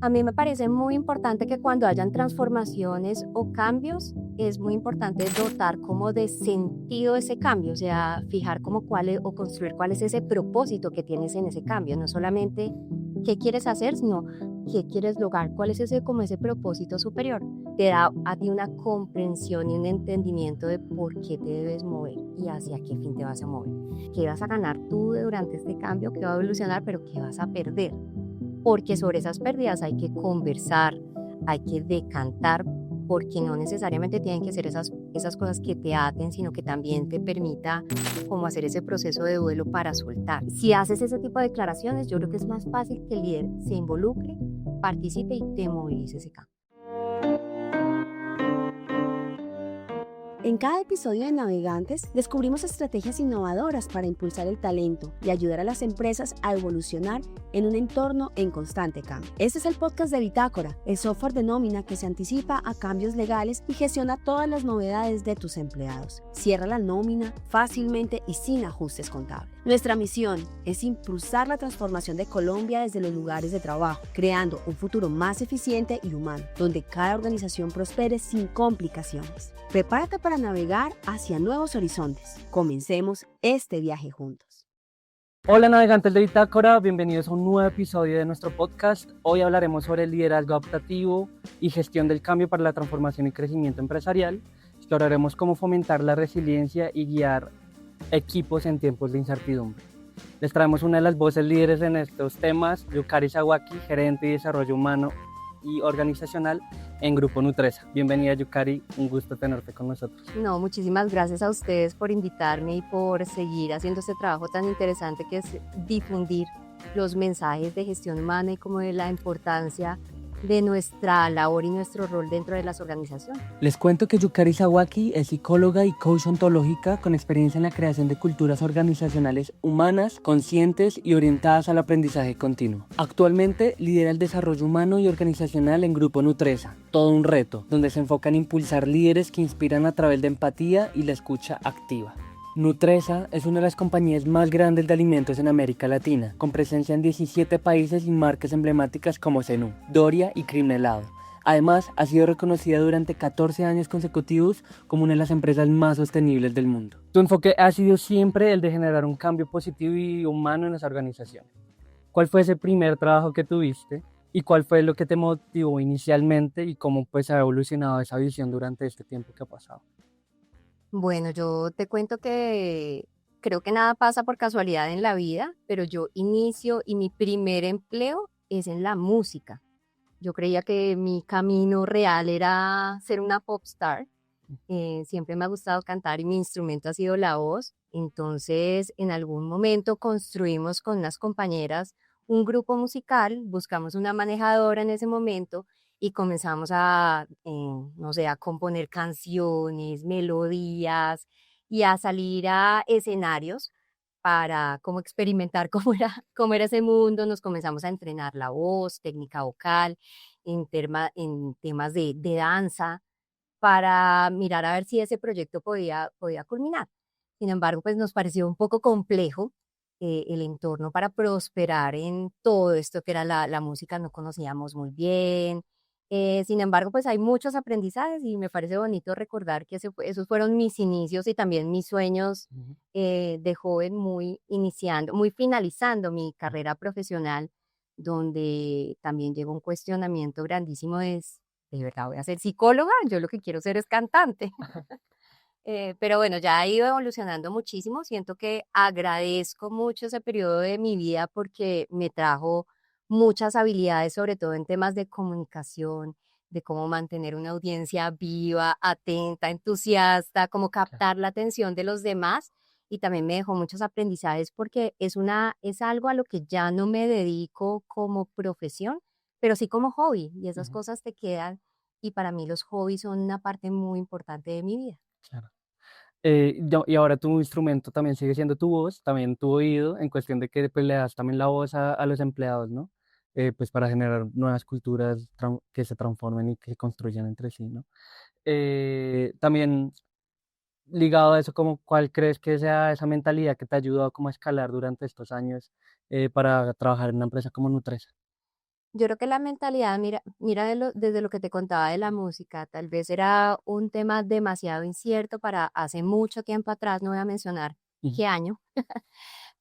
A mí me parece muy importante que cuando hayan transformaciones o cambios, es muy importante dotar como de sentido ese cambio, o sea, fijar como cuál es, o construir cuál es ese propósito que tienes en ese cambio, no solamente qué quieres hacer, sino qué quieres lograr, cuál es ese como ese propósito superior. Te da a ti una comprensión y un entendimiento de por qué te debes mover y hacia qué fin te vas a mover. ¿Qué vas a ganar tú durante este cambio? ¿Qué va a evolucionar? Pero ¿qué vas a perder? Porque sobre esas pérdidas hay que conversar, hay que decantar, porque no necesariamente tienen que ser esas cosas que te aten, sino que también te permita como hacer ese proceso de duelo para soltar. Si haces ese tipo de declaraciones, yo creo que es más fácil que el líder se involucre, participe y te movilice ese cambio. En cada episodio de Navegantes descubrimos estrategias innovadoras para impulsar el talento y ayudar a las empresas a evolucionar en un entorno en constante cambio. Este es el podcast de Bitácora, el software de nómina que se anticipa a cambios legales y gestiona todas las novedades de tus empleados. Cierra la nómina fácilmente y sin ajustes contables. Nuestra misión es impulsar la transformación de Colombia desde los lugares de trabajo, creando un futuro más eficiente y humano, donde cada organización prospere sin complicaciones. Prepárate para navegar hacia nuevos horizontes. Comencemos este viaje juntos. Hola navegantes de Bitácora, bienvenidos a un nuevo episodio de nuestro podcast. Hoy hablaremos sobre el liderazgo adaptativo y gestión del cambio para la transformación y crecimiento empresarial. Exploraremos cómo fomentar la resiliencia y guiar equipos en tiempos de incertidumbre. Les traemos una de las voces líderes en estos temas, Yukari Sawaki, gerente de desarrollo humano y organizacional en Grupo Nutresa. Bienvenida Yukari, un gusto tenerte con nosotros. No, muchísimas gracias a ustedes por invitarme y por seguir haciendo este trabajo tan interesante que es difundir los mensajes de gestión humana y como de la importancia de nuestra labor y nuestro rol dentro de las organizaciones. Les cuento que Yukari Sawaki es psicóloga y coach ontológica con experiencia en la creación de culturas organizacionales humanas, conscientes y orientadas al aprendizaje continuo. Actualmente lidera el desarrollo humano y organizacional en Grupo Nutresa, todo un reto, donde se enfoca en impulsar líderes que inspiran a través de empatía y la escucha activa. Nutresa es una de las compañías más grandes de alimentos en América Latina, con presencia en 17 países y marcas emblemáticas como Zenú, Doria y Cream Helado. Además, ha sido reconocida durante 14 años consecutivos como una de las empresas más sostenibles del mundo. Tu enfoque ha sido siempre el de generar un cambio positivo y humano en las organizaciones. ¿Cuál fue ese primer trabajo que tuviste? ¿Y cuál fue lo que te motivó inicialmente? ¿Y cómo pues ha evolucionado esa visión durante este tiempo que ha pasado? Bueno, yo te cuento que creo que nada pasa por casualidad en la vida, pero yo inicio y mi primer empleo es en la música. Yo creía que mi camino real era ser una pop star. Siempre me ha gustado cantar y mi instrumento ha sido la voz. Entonces, en algún momento construimos con unas compañeras un grupo musical, buscamos una manejadora en ese momento y comenzamos no sé, a componer canciones, melodías y a salir a escenarios para como experimentar cómo era ese mundo. Nos comenzamos a entrenar la voz, técnica vocal, en temas de danza para mirar a ver si ese proyecto podía culminar. Sin embargo, pues nos pareció un poco complejo el entorno para prosperar en todo esto que era la música, no conocíamos muy bien. Sin embargo, pues hay muchos aprendizajes y me parece bonito recordar que esos fueron mis inicios y también mis sueños de joven, muy finalizando mi carrera profesional, donde también llegó un cuestionamiento grandísimo de verdad voy a ser psicóloga, yo lo que quiero ser es cantante. Pero bueno, ya ha ido evolucionando muchísimo, siento que agradezco mucho ese periodo de mi vida porque me trajo muchas habilidades, sobre todo en temas de comunicación, de cómo mantener una audiencia viva, atenta, entusiasta, cómo captar la atención de los demás. Y también me dejó muchos aprendizajes porque es algo a lo que ya no me dedico como profesión, pero sí como hobby, y esas Ujú, cosas te quedan, y para mí los hobbies son una parte muy importante de mi vida. claro. Y ahora tu instrumento también sigue siendo tu voz, también tu oído, en cuestión de que pues, le das también la voz a los empleados, ¿no? Pues para generar nuevas culturas que se transformen y que se construyan entre sí, ¿no? También ligado a eso, como, ¿cuál crees que sea esa mentalidad que te ha ayudado como a escalar durante estos años para trabajar en una empresa como Nutresa? Yo creo que la mentalidad, mira desde lo que te contaba de la música, tal vez era un tema demasiado incierto para hace mucho tiempo atrás, no voy a mencionar Ujú. qué año,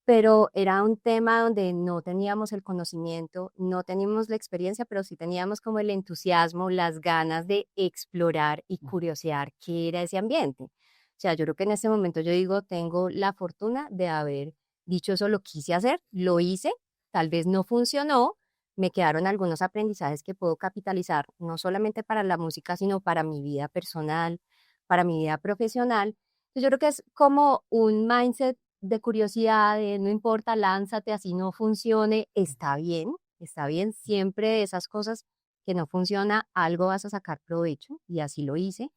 pero era un tema donde no teníamos el conocimiento, no teníamos la experiencia, pero sí teníamos como el entusiasmo, las ganas de explorar y curiosear qué era ese ambiente. O sea, yo creo que en este momento yo digo, tengo la fortuna de haber dicho eso, lo quise hacer, lo hice, tal vez no funcionó, me quedaron algunos aprendizajes que puedo capitalizar, no solamente para la música, sino para mi vida personal, para mi vida profesional. Entonces, yo creo que es como un mindset de curiosidad, de no importa, lánzate, así no funcione, está bien, siempre de esas cosas que no funciona, algo vas a sacar provecho, y así lo hice.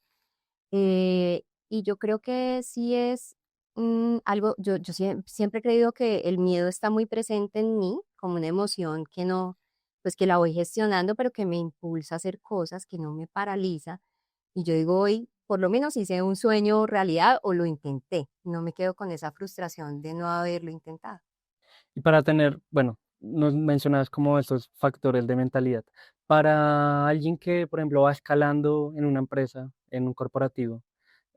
Y yo creo que sí es algo, siempre he creído que el miedo está muy presente en mí, como una emoción que no, pues que la voy gestionando, pero que me impulsa a hacer cosas, que no me paraliza. Y yo digo, hoy por lo menos hice un sueño realidad o lo intenté. No me quedo con esa frustración de no haberlo intentado. Y para tener, bueno, nos mencionabas como estos factores de mentalidad. Para alguien que, por ejemplo, va escalando en una empresa, en un corporativo,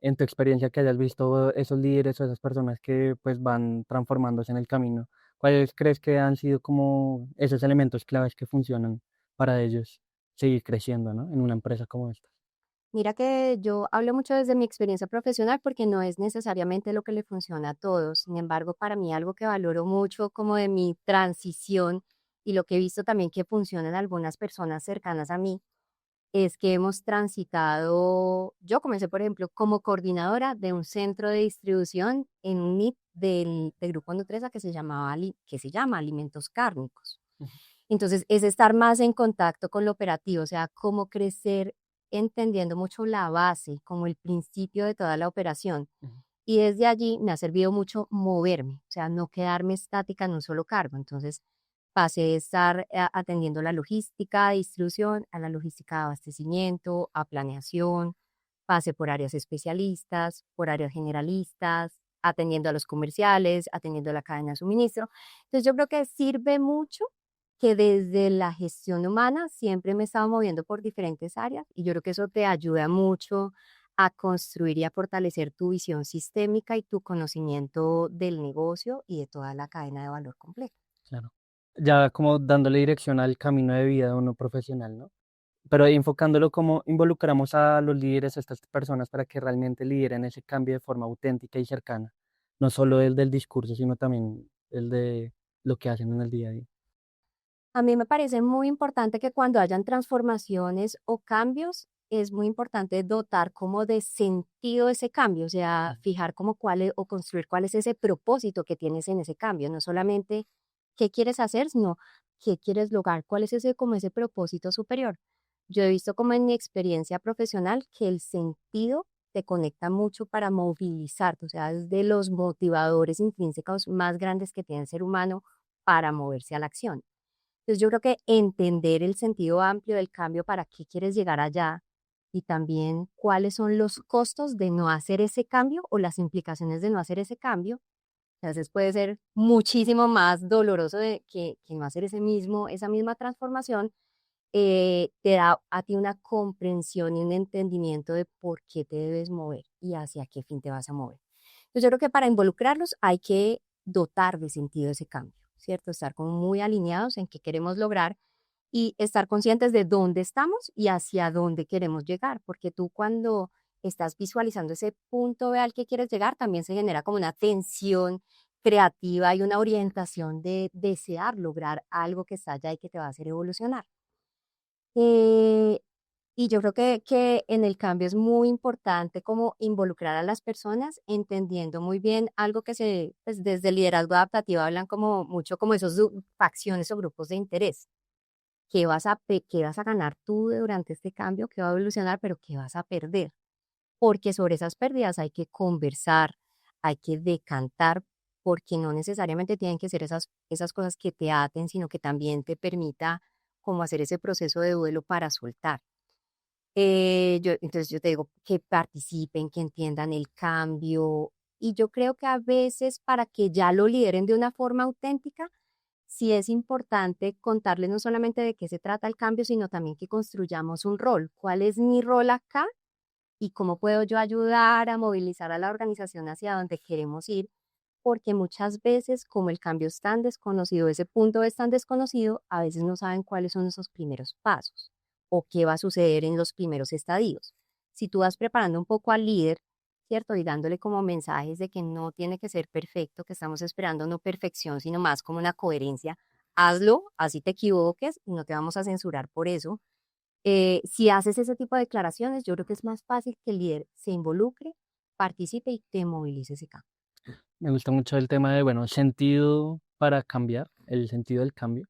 en tu experiencia que hayas visto esos líderes o esas personas que pues van transformándose en el camino, ¿cuáles crees que han sido como esos elementos claves que funcionan para ellos seguir creciendo, ¿no? En una empresa como esta? Mira que yo hablo mucho desde mi experiencia profesional porque no es necesariamente lo que le funciona a todos. Sin embargo, para mí algo que valoro mucho como de mi transición y lo que he visto también que funciona en algunas personas cercanas a mí es que hemos transitado, yo comencé, por ejemplo, como coordinadora de un centro de distribución en un NIT del Grupo Nutresa que se llamaba, que se llama Alimentos Cárnicos. Ujú, Entonces, es estar más en contacto con lo operativo, o sea, cómo crecer entendiendo mucho la base, como el principio de toda la operación. ujú, Y desde allí me ha servido mucho moverme, o sea, no quedarme estática en un solo cargo. Entonces, pasé de estar atendiendo la logística de distribución a la logística de abastecimiento, a planeación, pasé por áreas especialistas, por áreas generalistas, atendiendo a los comerciales, atendiendo a la cadena de suministro. Entonces, yo creo que sirve mucho que desde la gestión humana siempre me he estado moviendo por diferentes áreas y yo creo que eso te ayuda mucho a construir y a fortalecer tu visión sistémica y tu conocimiento del negocio y de toda la cadena de valor completa. claro. Ya como dándole dirección al camino de vida de uno profesional, ¿no? Pero enfocándolo como involucramos a los líderes, a estas personas para que realmente lideren ese cambio de forma auténtica y cercana, no solo el del discurso, sino también el de lo que hacen en el día a día. A mí me parece muy importante que cuando hayan transformaciones o cambios, es muy importante dotar como de sentido ese cambio, o sea, Ujú, fijar como cuál es, o construir cuál es ese propósito que tienes en ese cambio, no solamente qué quieres hacer, sino qué quieres lograr, cuál es ese como ese propósito superior. Yo he visto como en mi experiencia profesional que el sentido te conecta mucho para movilizarte, o sea, es de los motivadores intrínsecos más grandes que tiene el ser humano para moverse a la acción. Entonces, yo creo que entender el sentido amplio del cambio, para qué quieres llegar allá y también cuáles son los costos de no hacer ese cambio o las implicaciones de no hacer ese cambio, a veces puede ser muchísimo más doloroso que no hacer esa misma transformación, te da a ti una comprensión y un entendimiento de por qué te debes mover y hacia qué fin te vas a mover. Entonces, yo creo que para involucrarlos hay que dotar de sentido ese cambio, ¿cierto? Estar como muy alineados en qué queremos lograr y estar conscientes de dónde estamos y hacia dónde queremos llegar, porque tú cuando estás visualizando ese punto B al que quieres llegar, también se genera como una tensión creativa y una orientación de desear lograr algo que está allá y que te va a hacer evolucionar. Eh, y yo creo que en el cambio es muy importante como involucrar a las personas, entendiendo muy bien algo que pues desde el liderazgo adaptativo hablan como mucho como esos facciones o grupos de interés. ¿Qué vas a ganar tú durante este cambio? ¿Qué va a evolucionar? Pero ¿qué vas a perder? Porque sobre esas pérdidas hay que conversar, hay que decantar, porque no necesariamente tienen que ser esas cosas que te aten, sino que también te permita como hacer ese proceso de duelo para soltar. Entonces yo te digo que participen, que entiendan el cambio y yo creo que a veces para que ya lo lideren de una forma auténtica, sí es importante contarles no solamente de qué se trata el cambio, sino también que construyamos un rol. ¿Cuál es mi rol acá y cómo puedo yo ayudar a movilizar a la organización hacia donde queremos ir? Porque muchas veces, como el cambio es tan desconocido, ese punto es tan desconocido, a veces no saben cuáles son esos primeros pasos o qué va a suceder en los primeros estadios. Si tú vas preparando un poco al líder, ¿cierto? Y dándole como mensajes de que no tiene que ser perfecto, que estamos esperando no perfección, sino más como una coherencia, hazlo, así te equivoques y no te vamos a censurar por eso. Si haces ese tipo de declaraciones, yo creo que es más fácil que el líder se involucre, participe y te movilice ese cambio. Me gusta mucho el tema de, bueno, sentido para cambiar, el sentido del cambio.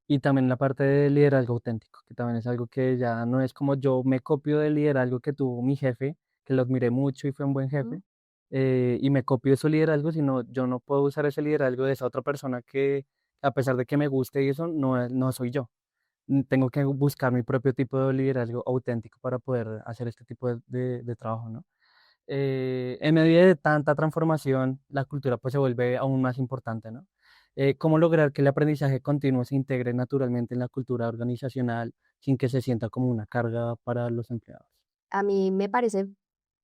Y también la parte de liderazgo auténtico, que también es algo que ya no es como yo me copio del liderazgo que tuvo mi jefe, que lo admiré mucho y fue un buen jefe, y me copio de su liderazgo, sino yo no puedo usar ese liderazgo de esa otra persona que, a pesar de que me guste y eso, no soy yo. Tengo que buscar mi propio tipo de liderazgo auténtico para poder hacer este tipo de trabajo, ¿no? En medio de tanta transformación, la cultura pues se vuelve aún más importante, ¿no? ¿Cómo lograr que el aprendizaje continuo se integre naturalmente en la cultura organizacional sin que se sienta como una carga para los empleados? A mí me parece,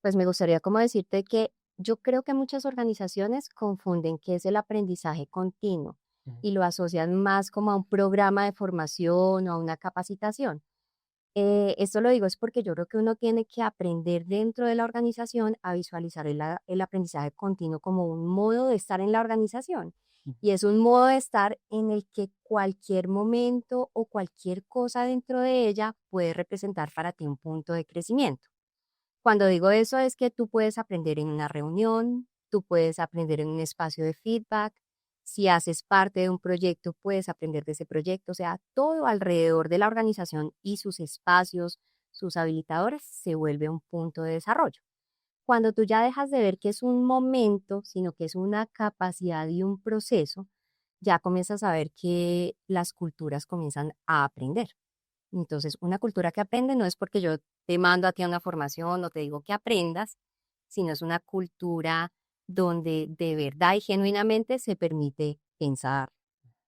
pues me gustaría como decirte que yo creo que muchas organizaciones confunden qué es el aprendizaje continuo Ujú. y lo asocian más como a un programa de formación o a una capacitación. Esto lo digo es porque yo creo que uno tiene que aprender dentro de la organización a visualizar el aprendizaje continuo como un modo de estar en la organización. Ujú. Y es un modo de estar en el que cualquier momento o cualquier cosa dentro de ella puede representar para ti un punto de crecimiento. Cuando digo eso es que tú puedes aprender en una reunión, tú puedes aprender en un espacio de feedback, si haces parte de un proyecto, puedes aprender de ese proyecto, o sea, todo alrededor de la organización y sus espacios, sus habilitadores, se vuelve un punto de desarrollo. Cuando tú ya dejas de ver que es un momento, sino que es una capacidad y un proceso, ya comienzas a ver que las culturas comienzan a aprender. Entonces, una cultura que aprende no es porque yo te mando a ti a una formación o te digo que aprendas, sino es una cultura donde de verdad y genuinamente se permite pensar,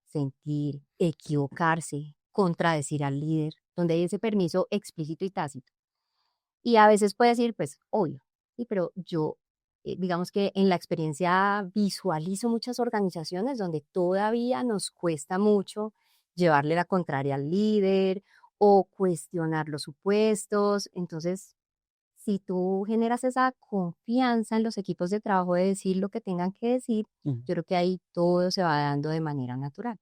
sentir, equivocarse, contradecir al líder, donde hay ese permiso explícito y tácito. Y a veces puede decir, pues, obvio, sí, pero yo, digamos que en la experiencia visualizo muchas organizaciones donde todavía nos cuesta mucho llevarle la contraria al líder o cuestionar los supuestos. Entonces, si tú generas esa confianza en los equipos de trabajo de decir lo que tengan que decir, Ujú. yo creo que ahí todo se va dando de manera natural.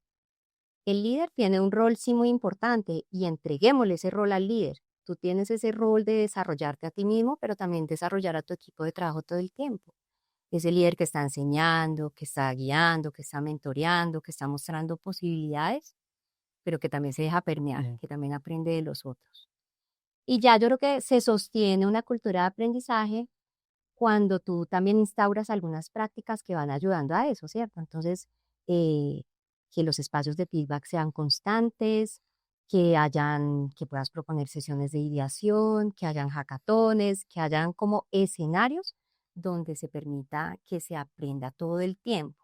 El líder tiene un rol sí muy importante y entreguémosle ese rol al líder. Tú tienes ese rol de desarrollarte a ti mismo, pero también desarrollar a tu equipo de trabajo todo el tiempo. Ese líder que está enseñando, que está guiando, que está mentoreando, que está mostrando posibilidades, pero que también se deja permear, Ujú. que también aprende de los otros. Y ya yo creo que se sostiene una cultura de aprendizaje cuando tú también instauras algunas prácticas que van ayudando a eso, ¿cierto? Entonces, eh, que los espacios de feedback sean constantes, que puedas proponer sesiones de ideación, que hayan hackatones, que hayan como escenarios donde se permita que se aprenda todo el tiempo.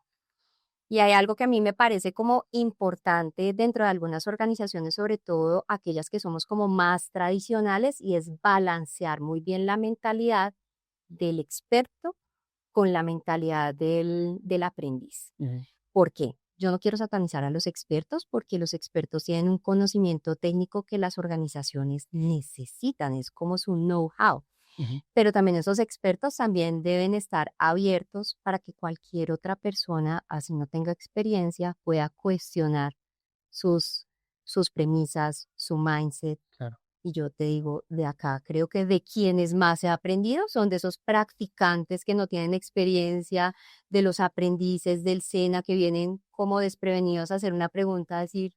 Y hay algo que a mí me parece como importante dentro de algunas organizaciones, sobre todo aquellas que somos como más tradicionales, y es balancear muy bien la mentalidad del experto con la mentalidad del aprendiz. Ujú. ¿Por qué? Yo no quiero satanizar a los expertos porque los expertos tienen un conocimiento técnico que las organizaciones necesitan, es como su know-how. Ujú. Pero también esos expertos también deben estar abiertos para que cualquier otra persona, así no tenga experiencia, pueda cuestionar sus, sus premisas, su mindset. Claro. Y yo te digo, de acá creo que de quienes más he aprendido son de esos practicantes que no tienen experiencia, de los aprendices del SENA que vienen como desprevenidos a hacer una pregunta, a decir,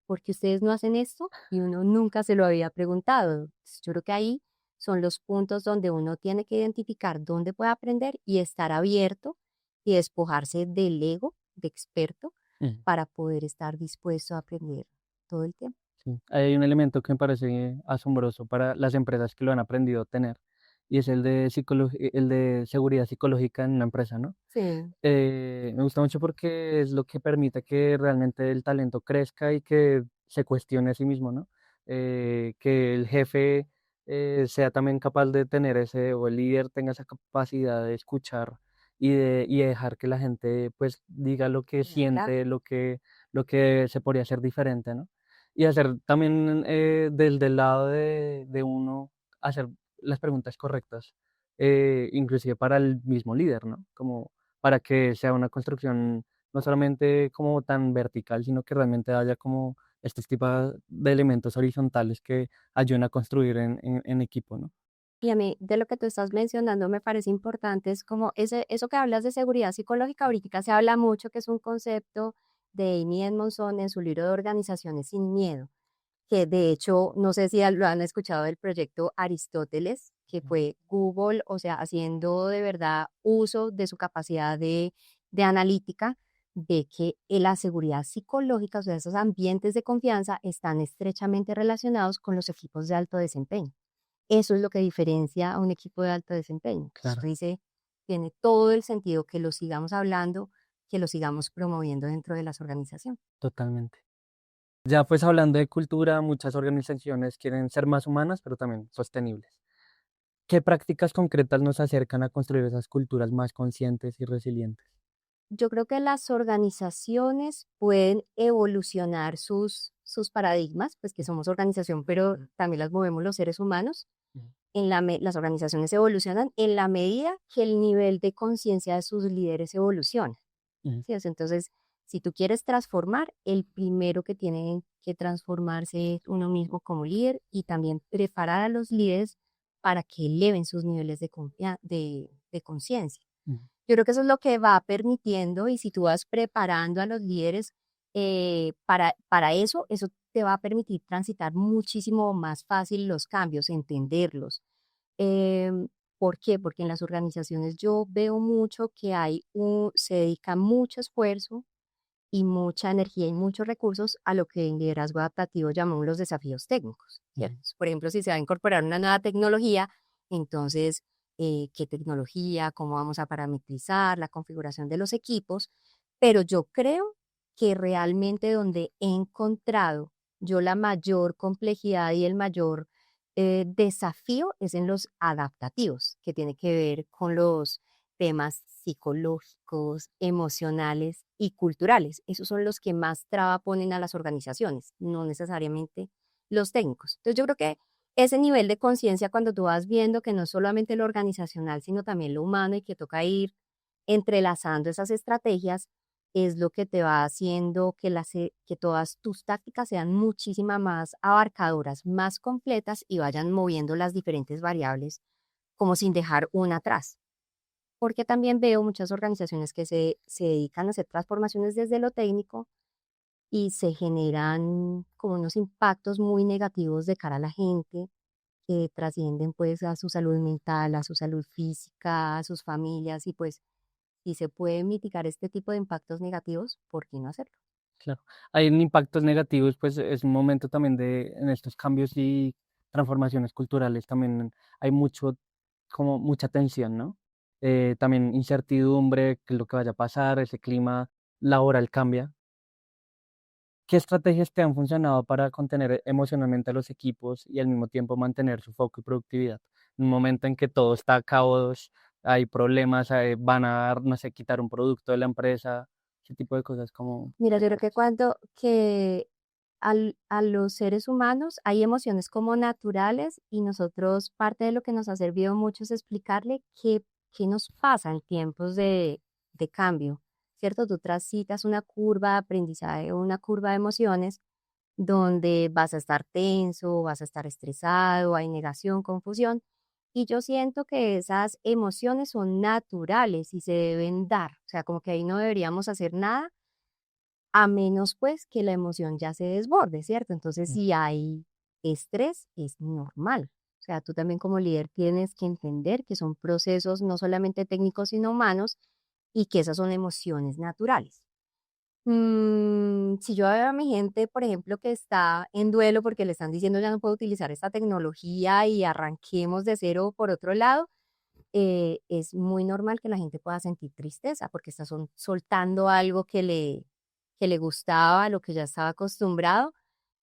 ¿por qué ustedes no hacen esto? Y uno nunca se lo había preguntado. Entonces, yo creo que ahí son los puntos donde uno tiene que identificar dónde puede aprender y estar abierto y despojarse del ego de experto Ujú. para poder estar dispuesto a aprender todo el tiempo. Sí. Hay un elemento que me parece asombroso para las empresas que lo han aprendido a tener y es el de seguridad psicológica en una empresa, ¿no? Sí, Me gusta mucho porque es lo que permite que realmente el talento crezca y que se cuestione a sí mismo, ¿no? Que el jefe sea también capaz de tener ese, o el líder tenga esa capacidad de escuchar y de dejar que la gente pues diga lo que claro. siente, lo que se podría hacer diferente, ¿no? Y hacer también del lado de uno, hacer las preguntas correctas, inclusive para el mismo líder, ¿no? Como para que sea una construcción no solamente como tan vertical, sino que realmente haya como estos tipos de elementos horizontales que ayuden a construir en equipo, ¿no? Y a mí, de lo que tú estás mencionando, me parece importante, es como eso que hablas de seguridad psicológica, ahorita se habla mucho que es un concepto de Amy Edmondson en su libro de Organizaciones sin Miedo, que de hecho, no sé si lo han escuchado del proyecto Aristóteles, que fue Google, o sea, haciendo de verdad uso de su capacidad de analítica, de que la seguridad psicológica, o sea, esos ambientes de confianza están estrechamente relacionados con los equipos de alto desempeño. Eso es lo que diferencia a un equipo de alto desempeño. Entonces, Claro, uno dice, tiene todo el sentido que lo sigamos hablando, que lo sigamos promoviendo dentro de las organizaciones. totalmente. Ya pues hablando de cultura, muchas organizaciones quieren ser más humanas, pero también sostenibles. ¿Qué prácticas concretas nos acercan a construir esas culturas más conscientes y resilientes? Yo creo que las organizaciones pueden evolucionar sus paradigmas, pues que somos organización, pero también las movemos los seres humanos. Ujú, Las organizaciones evolucionan en la medida que el nivel de conciencia de sus líderes evoluciona. ujú, ¿Sí? Entonces, si tú quieres transformar, el primero que tiene que transformarse es uno mismo como líder y también preparar a los líderes para que eleven sus niveles de conciencia. ujú. Yo creo que eso es lo que va permitiendo y si tú vas preparando a los líderes para eso, eso te va a permitir transitar muchísimo más fácil los cambios, entenderlos. Em, ¿Por qué? Porque en las organizaciones yo veo mucho que se dedica mucho esfuerzo y mucha energía y muchos recursos a lo que en liderazgo adaptativo llamamos los desafíos técnicos, Ujú. ¿cierto? Por ejemplo, si se va a incorporar una nueva tecnología, entonces, ¿qué tecnología? ¿Cómo vamos a parametrizar la configuración de los equipos? Pero yo creo que realmente donde he encontrado yo la mayor complejidad y el mayor desafío es en los adaptativos, que tiene que ver con los temas psicológicos, emocionales y culturales. Esos son los que más traba ponen a las organizaciones, no necesariamente los técnicos. Entonces yo creo que ese nivel de conciencia cuando tú vas viendo que no es solamente lo organizacional, sino también lo humano y que toca ir entrelazando esas estrategias, es lo que te va haciendo que todas tus tácticas sean muchísima más abarcadoras, más completas y vayan moviendo las diferentes variables como sin dejar una atrás. Porque también veo muchas organizaciones que se dedican a hacer transformaciones desde lo técnico y se generan como unos impactos muy negativos de cara a la gente que trascienden pues a su salud mental, a su salud física, a sus familias y pues si se puede mitigar este tipo de impactos negativos, ¿por qué no hacerlo? Claro. Hay impactos negativos, pues es un momento también en estos cambios y transformaciones culturales, también hay como mucha tensión, ¿no? También incertidumbre, qué es lo que vaya a pasar, ese clima laboral cambia. ¿Qué estrategias te han funcionado para contener emocionalmente a los equipos y al mismo tiempo mantener su foco y productividad? En un momento en que todo está a caos, hay problemas, van a, no sé, quitar un producto de la empresa, ese tipo de cosas como... Mira, yo creo que a los seres humanos hay emociones como naturales y nosotros parte de lo que nos ha servido mucho es explicarle qué nos pasa en tiempos de cambio, ¿cierto? Tú transitas una curva de aprendizaje o una curva de emociones donde vas a estar tenso, vas a estar estresado, hay negación, confusión. Y yo siento que esas emociones son naturales y se deben dar. O sea, como que ahí no deberíamos hacer nada a menos pues que la emoción ya se desborde, ¿cierto? Entonces, si hay estrés, es normal. O sea, tú también como líder tienes que entender que son procesos no solamente técnicos, sino humanos y que esas son emociones naturales. Si yo veo a mi gente, por ejemplo, que está en duelo porque le están diciendo ya no puedo utilizar esta tecnología y arranquemos de cero por otro lado, es muy normal que la gente pueda sentir tristeza porque está soltando algo que le gustaba, a lo que ya estaba acostumbrado.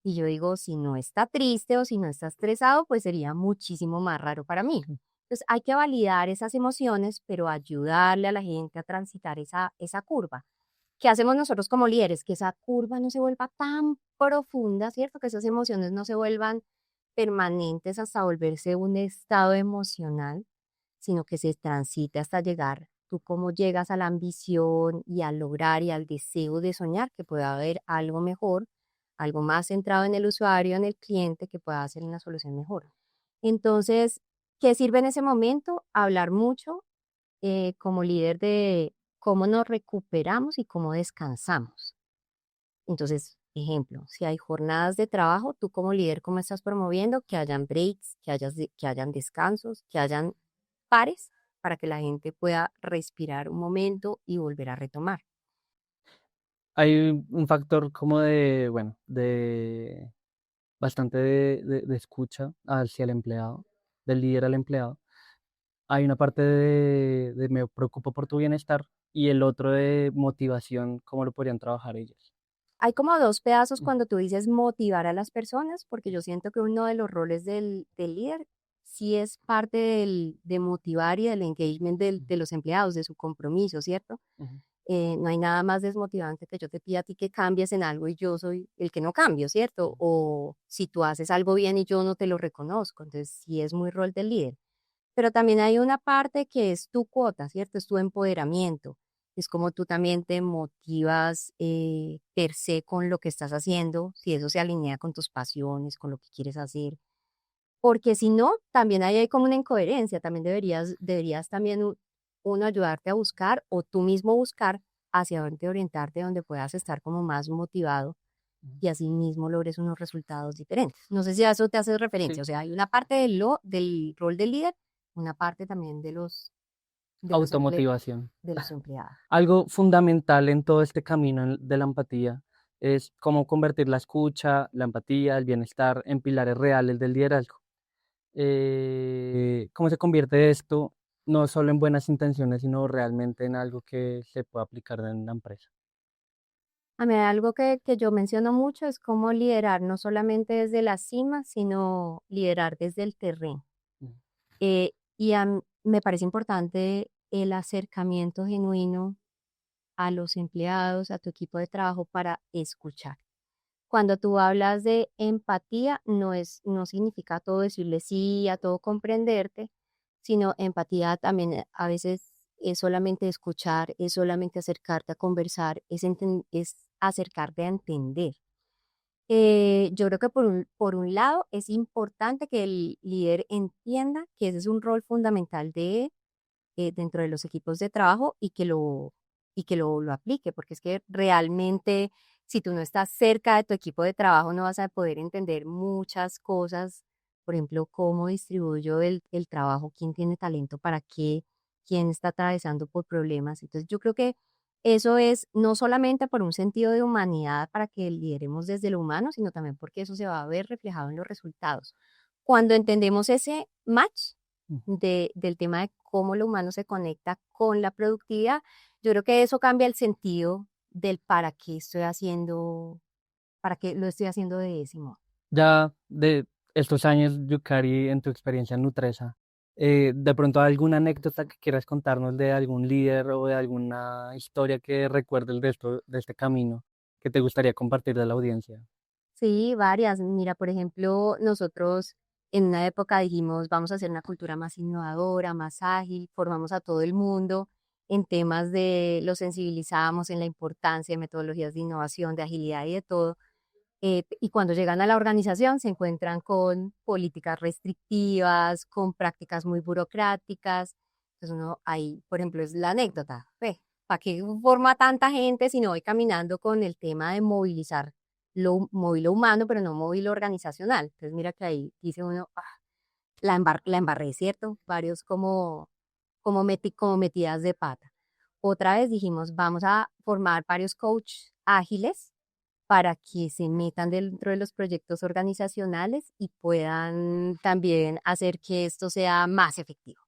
Y yo digo, si no está triste o si no está estresado, pues sería muchísimo más raro para mí. Entonces hay que validar esas emociones, pero ayudarle a la gente a transitar esa curva. ¿Qué hacemos nosotros como líderes? Que esa curva no se vuelva tan profunda, ¿cierto? Que esas emociones no se vuelvan permanentes hasta volverse un estado emocional, sino que se transite hasta llegar. Tú cómo llegas a la ambición y al lograr y al deseo de soñar que pueda haber algo mejor, algo más centrado en el usuario, en el cliente, que pueda hacer una solución mejor. Entonces, ¿qué sirve en ese momento? Hablar mucho como líder de cómo nos recuperamos y cómo descansamos. Entonces, ejemplo, si hay jornadas de trabajo, tú como líder, ¿cómo estás promoviendo que hayan breaks, que hayan descansos, que hayan pares para que la gente pueda respirar un momento y volver a retomar? Hay un factor como de, bueno, de bastante de escucha hacia el empleado, del líder al empleado. Hay una parte de me preocupo por tu bienestar y el otro de motivación, cómo lo podrían trabajar ellos. Hay como dos pedazos Mm, cuando tú dices motivar a las personas, porque yo siento que uno de los roles del líder sí es parte de motivar y del engagement de los empleados, de su compromiso, ¿cierto? ujú. No hay nada más desmotivante que yo te pida a ti que cambies en algo y yo soy el que no cambio, ¿cierto? O si tú haces algo bien y yo no te lo reconozco, entonces sí es muy rol del líder. Pero también hay una parte que es tu cuota, ¿cierto? Es tu empoderamiento. Es como tú también te motivas per se con lo que estás haciendo, si eso se alinea con tus pasiones, con lo que quieres hacer. Porque si no, también ahí hay como una incoherencia. También deberías también uno ayudarte a buscar o tú mismo buscar hacia dónde orientarte, donde puedas estar como más motivado y así mismo logres unos resultados diferentes. No sé si a eso te haces referencia. Sí, O sea, hay una parte del rol del líder, una parte también de los, automotivación. de los empleados. Algo fundamental en todo este camino de la empatía es cómo convertir la escucha, la empatía, el bienestar en pilares reales del liderazgo. ¿Cómo se convierte esto no solo en buenas intenciones, sino realmente en algo que se pueda aplicar en la empresa? A mí algo que yo menciono mucho es cómo liderar no solamente desde la cima, sino liderar desde el terreno. Mm. Me parece importante el acercamiento genuino a los empleados, a tu equipo de trabajo para escuchar. Cuando tú hablas de empatía, no significa todo decirle sí, a todo comprenderte, sino empatía también a veces es solamente escuchar, es solamente acercarte a conversar, es acercarte a entender. Yo creo que por un lado es importante que el líder entienda que ese es un rol fundamental dentro de los equipos de trabajo y que lo aplique, porque es que realmente si tú no estás cerca de tu equipo de trabajo no vas a poder entender muchas cosas, por ejemplo, cómo distribuyo el trabajo, quién tiene talento para qué, quién está atravesando por problemas. Entonces yo creo que eso es no solamente por un sentido de humanidad para que lideremos desde lo humano, sino también porque eso se va a ver reflejado en los resultados. Cuando entendemos ese match, Mm. del tema de cómo lo humano se conecta con la productividad, yo creo que eso cambia el sentido del para qué lo estoy haciendo de ese modo. Ya de estos años, Yukari, en tu experiencia en Nutresa, de pronto alguna anécdota que quieras contarnos de algún líder o de alguna historia que recuerdes de este camino que te gustaría compartir de la audiencia. Sí, varias. Mira, por ejemplo, nosotros en una época dijimos, vamos a hacer una cultura más innovadora, más ágil, formamos a todo el mundo en temas lo sensibilizamos en la importancia de metodologías de innovación, de agilidad y de todo. Y cuando llegan a la organización se encuentran con políticas restrictivas, con prácticas muy burocráticas. Entonces uno ahí, por ejemplo, es la anécdota. ¿Para qué forma tanta gente si no voy caminando con el tema de movilizar lo humano, pero no móvil organizacional? Entonces mira que ahí dice uno, la embarré, ¿cierto? Varios como metidas de pata. Otra vez dijimos, vamos a formar varios coach ágiles para que se metan dentro de los proyectos organizacionales y puedan también hacer que esto sea más efectivo.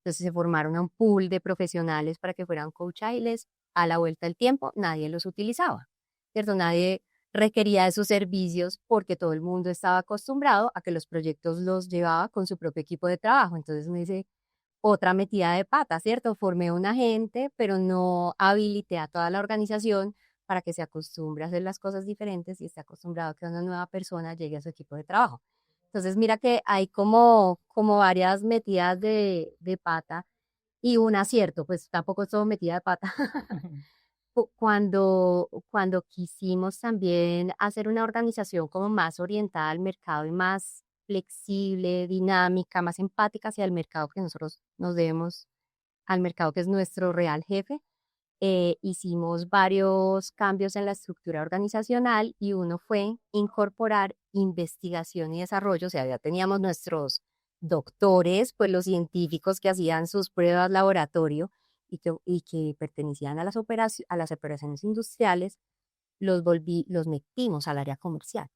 Entonces se formaron un pool de profesionales para que fueran coach ágiles. A la vuelta del tiempo, nadie los utilizaba, ¿cierto? Nadie requería de sus servicios porque todo el mundo estaba acostumbrado a que los proyectos los llevaba con su propio equipo de trabajo. Entonces me dice, otra metida de pata, ¿cierto? Formé un agente, pero no habilité a toda la organización para que se acostumbre a hacer las cosas diferentes y esté acostumbrado a que una nueva persona llegue a su equipo de trabajo. Entonces, mira que hay como varias metidas de pata y un acierto, pues tampoco es todo metida de pata. Cuando quisimos también hacer una organización como más orientada al mercado y más flexible, dinámica, más empática hacia el mercado, que nosotros nos debemos al mercado que es nuestro real jefe, hicimos varios cambios en la estructura organizacional y uno fue incorporar investigación y desarrollo. O sea, ya teníamos nuestros doctores, pues los científicos que hacían sus pruebas laboratorio y que pertenecían a a las operaciones industriales, los metimos al área comercial.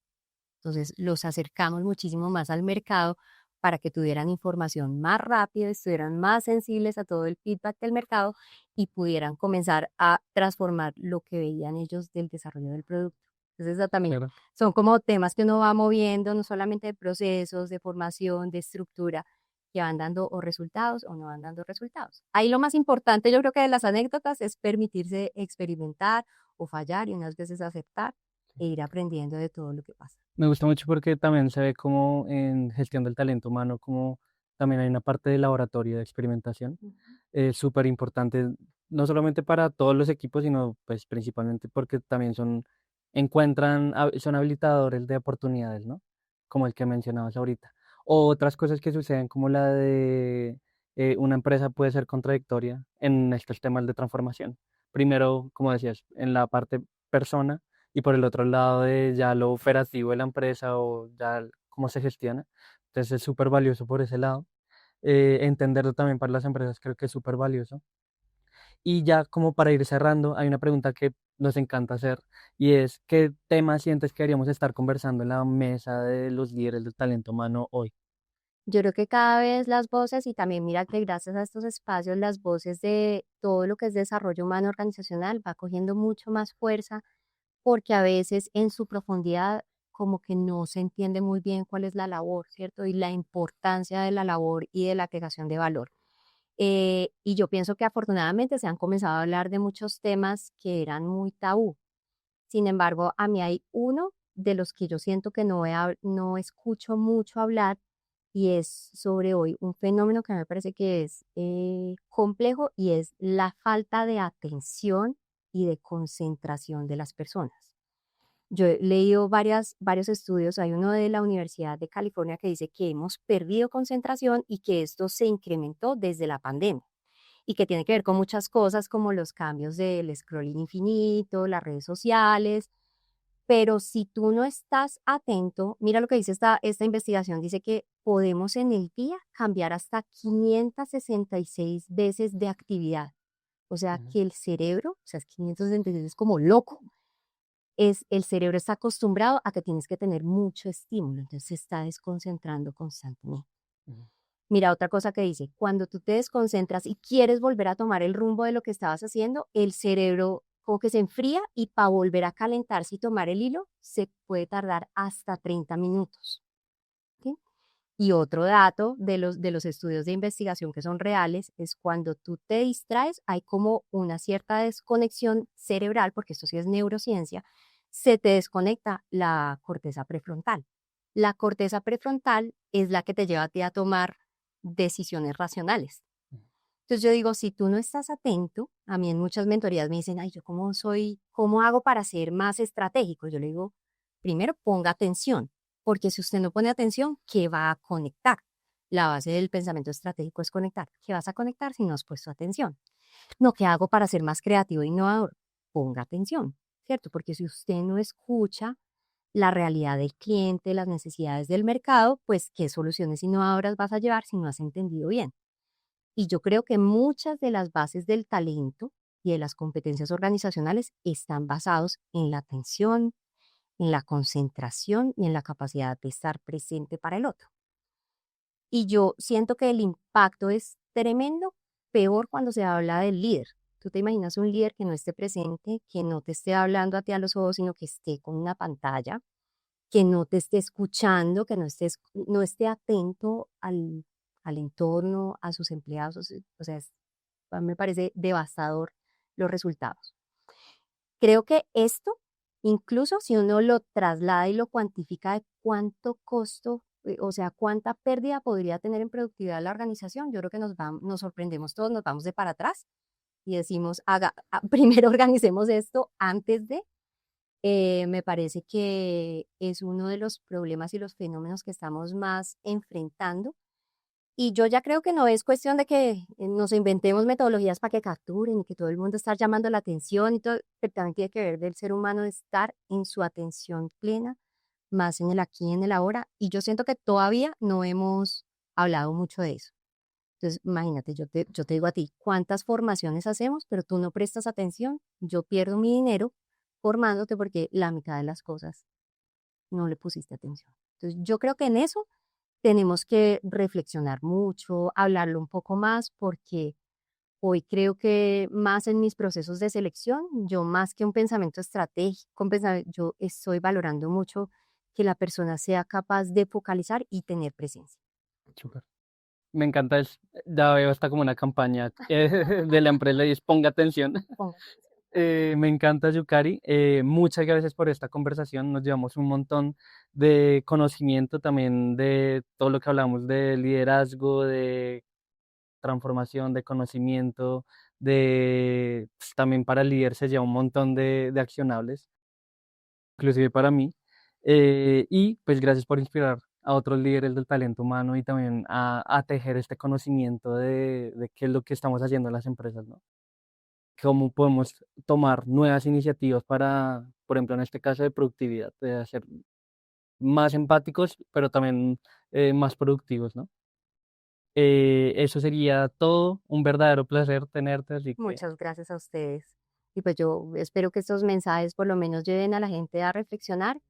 Entonces los acercamos muchísimo más al mercado para que tuvieran información más rápida, estuvieran más sensibles a todo el feedback del mercado y pudieran comenzar a transformar lo que veían ellos del desarrollo del producto. Entonces, eso también Claro. son como temas que uno va moviendo, no solamente de procesos, de formación, de estructura, que van dando o resultados o no van dando resultados. Ahí lo más importante, yo creo que de las anécdotas es permitirse experimentar o fallar y unas veces aceptar e ir aprendiendo de todo lo que pasa. Me gusta mucho porque también se ve como en gestión del talento humano, como también hay una parte de laboratorio de experimentación. Es súper importante, no solamente para todos los equipos, sino pues principalmente porque también son habilitadores de oportunidades, ¿no? Como el que mencionabas ahorita. O otras cosas que suceden como la de una empresa puede ser contradictoria en estos temas de transformación. Primero, como decías, en la parte persona y por el otro lado de ya lo operativo de la empresa o ya cómo se gestiona. Entonces es súper valioso por ese lado. Entenderlo también para las empresas creo que es súper valioso. Y ya como para ir cerrando, hay una pregunta que nos encanta hacer y es, ¿qué temas sientes que deberíamos estar conversando en la mesa de los líderes del talento humano hoy? Yo creo que cada vez las voces, y también mira que gracias a estos espacios, las voces de todo lo que es desarrollo humano organizacional va cogiendo mucho más fuerza, porque a veces en su profundidad como que no se entiende muy bien cuál es la labor, ¿cierto? Y la importancia de la labor y de la agregación de valor. Y yo pienso que afortunadamente se han comenzado a hablar de muchos temas que eran muy tabú. Sin embargo, a mí hay uno de los que yo siento que no escucho mucho hablar y es sobre hoy un fenómeno que me parece que es complejo y es la falta de atención y de concentración de las personas. Yo he leído varios estudios, hay uno de la Universidad de California que dice que hemos perdido concentración y que esto se incrementó desde la pandemia y que tiene que ver con muchas cosas como los cambios del scrolling infinito, las redes sociales, pero si tú no estás atento, mira lo que dice esta investigación, dice que podemos en el día cambiar hasta 566 veces de actividad. O sea Ujú. que el cerebro, o sea, es 566 es como loco, el cerebro está acostumbrado a que tienes que tener mucho estímulo, entonces se está desconcentrando constantemente. Ujú. Mira, otra cosa que dice, cuando tú te desconcentras y quieres volver a tomar el rumbo de lo que estabas haciendo, el cerebro como que se enfría y para volver a calentarse y tomar el hilo se puede tardar hasta 30 minutos. ¿Sí? Y otro dato de los estudios de investigación que son reales es cuando tú te distraes, hay como una cierta desconexión cerebral, porque esto sí es neurociencia, se te desconecta la corteza prefrontal. La corteza prefrontal es la que te lleva a ti a tomar decisiones racionales. Entonces yo digo, si tú no estás atento, a mí en muchas mentorías me dicen, ay, yo cómo hago para ser más estratégico. Yo le digo, primero ponga atención, porque si usted no pone atención, ¿qué va a conectar? La base del pensamiento estratégico es conectar. ¿Qué vas a conectar si no has puesto atención? No, ¿qué hago para ser más creativo e innovador? Ponga atención, ¿cierto? Porque si usted no escucha la realidad del cliente, las necesidades del mercado, pues qué soluciones innovadoras vas a llevar si no has entendido bien. Y yo creo que muchas de las bases del talento y de las competencias organizacionales están basados en la atención, en la concentración y en la capacidad de estar presente para el otro. Y yo siento que el impacto es tremendo, peor cuando se habla del líder. Tú te imaginas un líder que no esté presente, que no te esté hablando a ti a los ojos, sino que esté con una pantalla, que no te esté escuchando, que no esté atento al entorno, a sus empleados. O sea, a mí me parece devastador los resultados. Creo que esto, incluso si uno lo traslada y lo cuantifica de cuánto costo, o sea, cuánta pérdida podría tener en productividad la organización, yo creo que nos sorprendemos todos, nos vamos de para atrás y decimos, primero organicemos esto antes de. Me parece que es uno de los problemas y los fenómenos que estamos más enfrentando. Y yo ya creo que no es cuestión de que nos inventemos metodologías para que capturen y que todo el mundo esté llamando la atención y todo, pero también tiene que ver del ser humano de estar en su atención plena, más en el aquí y en el ahora. Y yo siento que todavía no hemos hablado mucho de eso. Entonces, imagínate, yo te digo a ti, ¿cuántas formaciones hacemos? Pero tú no prestas atención, yo pierdo mi dinero formándote porque la mitad de las cosas no le pusiste atención. Entonces, yo creo que en eso tenemos que reflexionar mucho, hablarlo un poco más, porque hoy creo que más en mis procesos de selección, yo más que un pensamiento estratégico, yo estoy valorando mucho que la persona sea capaz de focalizar y tener presencia. Súper. Me encanta, ya veo hasta como una campaña de la empresa y es ponga atención. Me encanta, Yukari. Muchas gracias por esta conversación. Nos llevamos un montón de conocimiento también de todo lo que hablamos de liderazgo, de transformación, de conocimiento, pues, también para el líder se lleva un montón de accionables, inclusive para mí. Y pues gracias por inspirar a otros líderes del talento humano y también a tejer este conocimiento de qué es lo que estamos haciendo en las empresas, ¿no? Cómo podemos tomar nuevas iniciativas para, por ejemplo, en este caso de productividad, de hacer más empáticos, pero también más productivos, ¿no? Eso sería todo. Un verdadero placer tenerte, así que Muchas gracias a ustedes. Y pues yo espero que estos mensajes por lo menos lleven a la gente a reflexionar,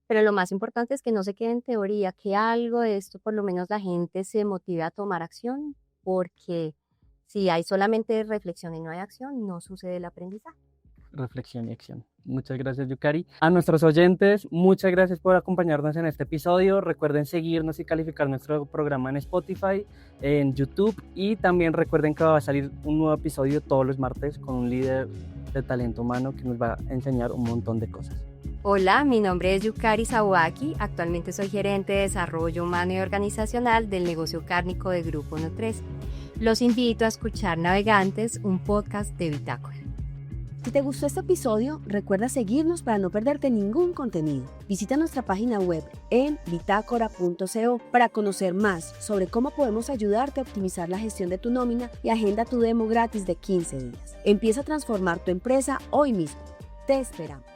pero lo más importante es que no se quede en teoría, que algo de esto por lo menos la gente se motive a tomar acción, porque si hay solamente reflexión y no hay acción, no sucede el aprendizaje. reflexión y acción. Muchas gracias, Yukari. A nuestros oyentes, muchas gracias por acompañarnos en este episodio. Recuerden seguirnos y calificar nuestro programa en Spotify, en YouTube, y también recuerden que va a salir un nuevo episodio todos los martes con un líder de talento humano que nos va a enseñar un montón de cosas. Hola, mi nombre es Yukari Sawaki. Actualmente soy gerente de desarrollo humano y organizacional del negocio cárnico de Grupo Nutres. Los invito a escuchar Navegantes, un podcast de Bitácora. Si te gustó este episodio, recuerda seguirnos para no perderte ningún contenido. Visita nuestra página web en bitácora.co para conocer más sobre cómo podemos ayudarte a optimizar la gestión de tu nómina y agenda tu demo gratis de 15 días. Empieza a transformar tu empresa hoy mismo. Te esperamos.